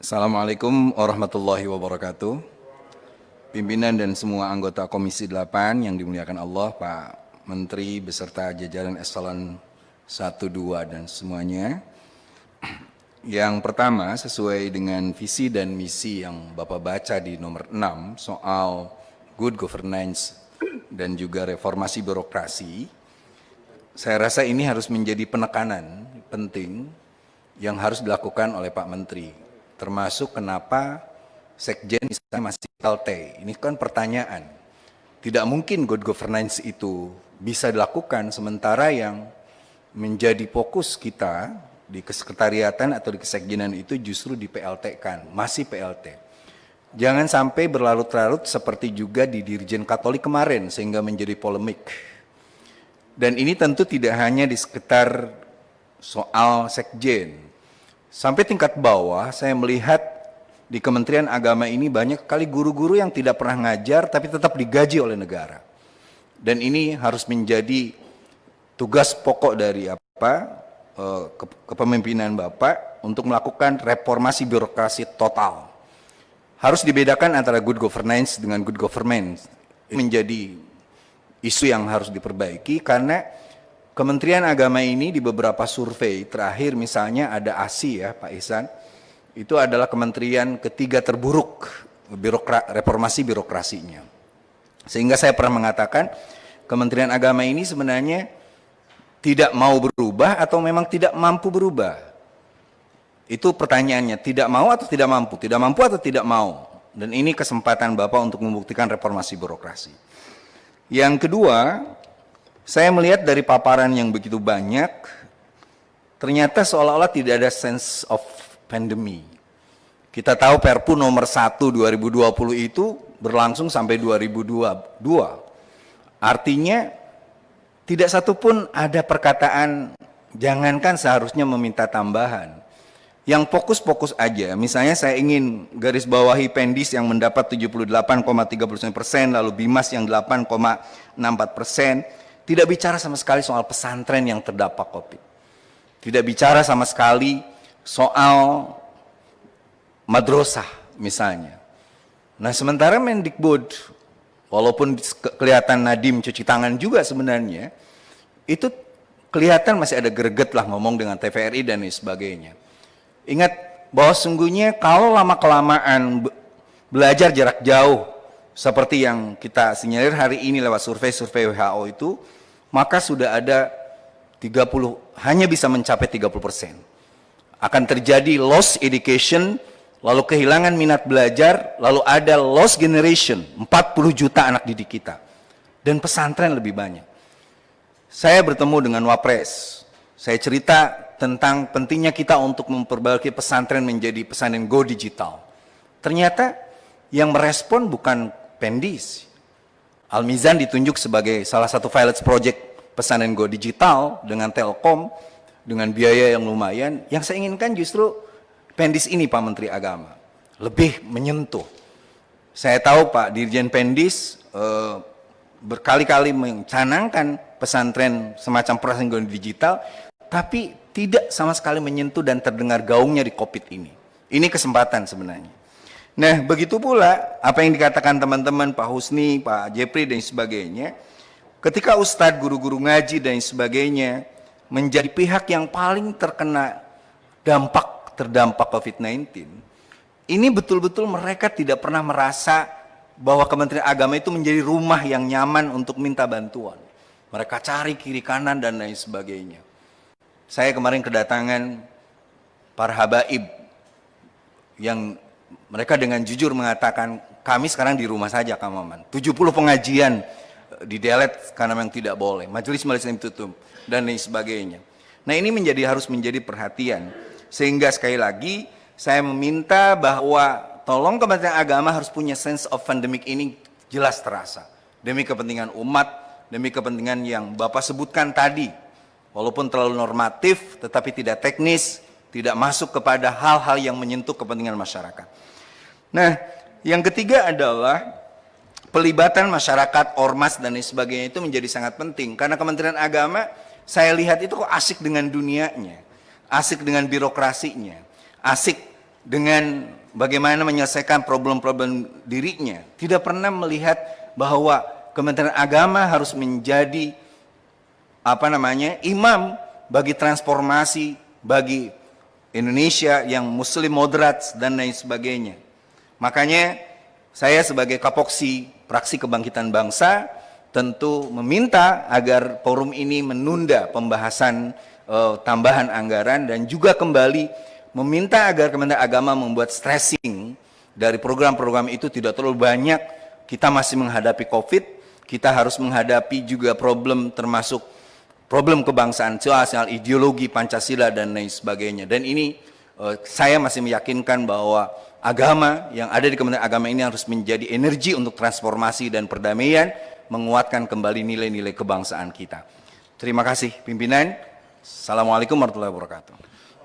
Assalamualaikum warahmatullahi wabarakatuh. Pimpinan dan semua anggota Komisi 8 yang dimuliakan Allah, Pak Menteri beserta jajaran eselon 1, 2 dan semuanya. Yang pertama, sesuai dengan visi dan misi yang Bapak baca di nomor 6 soal good governance dan juga reformasi birokrasi, saya rasa ini harus menjadi penekanan penting yang harus dilakukan oleh Pak Menteri. Termasuk kenapa Sekjen misalnya masih PLT. Ini kan pertanyaan. Tidak mungkin good governance itu bisa dilakukan sementara yang menjadi fokus kita di kesekretariatan atau di kesekjenan itu justru di PLT kan, masih PLT. Jangan sampai berlarut-larut seperti juga di Dirjen Katolik kemarin sehingga menjadi polemik. Dan ini tentu tidak hanya di sekitar soal Sekjen. Sampai tingkat bawah saya melihat di Kementerian Agama ini banyak sekali guru-guru yang tidak pernah ngajar tapi tetap digaji oleh negara. Dan ini harus menjadi tugas pokok dari kepemimpinan Bapak untuk melakukan reformasi birokrasi total. Harus dibedakan antara good governance dengan good government. Ini menjadi isu yang harus diperbaiki karena Kementerian Agama ini di beberapa survei terakhir misalnya ada ASI ya Pak Ihsan, itu adalah kementerian ketiga terburuk reformasi birokrasinya. Sehingga saya pernah mengatakan Kementerian Agama ini sebenarnya tidak mau berubah atau memang tidak mampu berubah. Itu pertanyaannya, tidak mau atau tidak mampu atau tidak mau. Dan ini kesempatan Bapak untuk membuktikan reformasi birokrasi. Yang kedua, saya melihat dari paparan yang begitu banyak, ternyata seolah-olah tidak ada sense of pandemi. Kita tahu Perpu nomor 1 2020 itu berlangsung sampai 2022. Artinya tidak satupun ada perkataan jangankan seharusnya meminta tambahan. Yang fokus-fokus aja, misalnya saya ingin garis bawahi Pendis yang mendapat 78,39%, lalu Bimas yang 8,64%, tidak bicara sama sekali soal pesantren yang terdampak COVID. Tidak bicara sama sekali soal madrasah misalnya. Nah sementara Mendikbud, walaupun kelihatan Nadiem cuci tangan juga sebenarnya, itu kelihatan masih ada greget lah ngomong dengan TVRI dan sebagainya. Ingat bahwa sungguhnya kalau lama-kelamaan belajar jarak jauh, seperti yang kita sinyalir hari ini lewat survei-survei WHO itu, maka sudah ada 30, hanya bisa mencapai 30%. Akan terjadi lost education, lalu kehilangan minat belajar, lalu ada lost generation, 40 juta anak didik kita. Dan pesantren lebih banyak. Saya bertemu dengan Wapres, saya cerita tentang pentingnya kita untuk memperbaiki pesantren menjadi pesantren go digital. Ternyata yang merespon bukan Pendis. Al-Mizan ditunjuk sebagai salah satu pilots project pesantren go digital dengan Telkom, dengan biaya yang lumayan. Yang saya inginkan justru Pendis ini Pak Menteri Agama, lebih menyentuh. Saya tahu Pak Dirjen Pendis berkali-kali mencanangkan pesantren semacam pesantren go digital, tapi tidak sama sekali menyentuh dan terdengar gaungnya di COVID ini. Ini kesempatan sebenarnya. Nah, begitu pula apa yang dikatakan teman-teman Pak Husni, Pak Jepri dan sebagainya, ketika ustadz, guru-guru ngaji dan sebagainya menjadi pihak yang paling terkena terdampak COVID-19, ini betul-betul mereka tidak pernah merasa bahwa Kementerian Agama itu menjadi rumah yang nyaman untuk minta bantuan. Mereka cari kiri kanan dan lain sebagainya. Saya kemarin kedatangan para habaib yang mereka dengan jujur mengatakan, kami sekarang di rumah saja Kang Maman. 70 pengajian di delete karena memang tidak boleh. Majelis ditutup dan lain sebagainya. Nah ini harus menjadi perhatian. Sehingga sekali lagi saya meminta bahwa tolong Kementerian Agama harus punya sense of pandemic ini jelas terasa. Demi kepentingan umat, demi kepentingan yang Bapak sebutkan tadi. Walaupun terlalu normatif tetapi tidak teknis, tidak masuk kepada hal-hal yang menyentuh kepentingan masyarakat. Nah, yang ketiga adalah pelibatan masyarakat, ormas dan sebagainya itu menjadi sangat penting. Karena Kementerian Agama, saya lihat itu kok asik dengan dunianya, asik dengan birokrasinya, asik dengan bagaimana menyelesaikan problem-problem dirinya, tidak pernah melihat bahwa Kementerian Agama harus menjadi imam bagi transformasi bagi Indonesia yang Muslim moderat dan lain sebagainya. Makanya saya sebagai Kapoksi Praksi Kebangkitan Bangsa tentu meminta agar forum ini menunda pembahasan tambahan anggaran dan juga kembali meminta agar Kementerian Agama membuat stressing dari program-program itu tidak terlalu banyak. Kita masih menghadapi COVID, kita harus menghadapi juga problem termasuk problem kebangsaan, soal ideologi Pancasila dan lain sebagainya. Dan ini saya masih meyakinkan bahwa agama yang ada di Kementerian Agama ini harus menjadi energi untuk transformasi dan perdamaian, menguatkan kembali nilai-nilai kebangsaan kita. Terima kasih pimpinan. Assalamualaikum warahmatullahi wabarakatuh.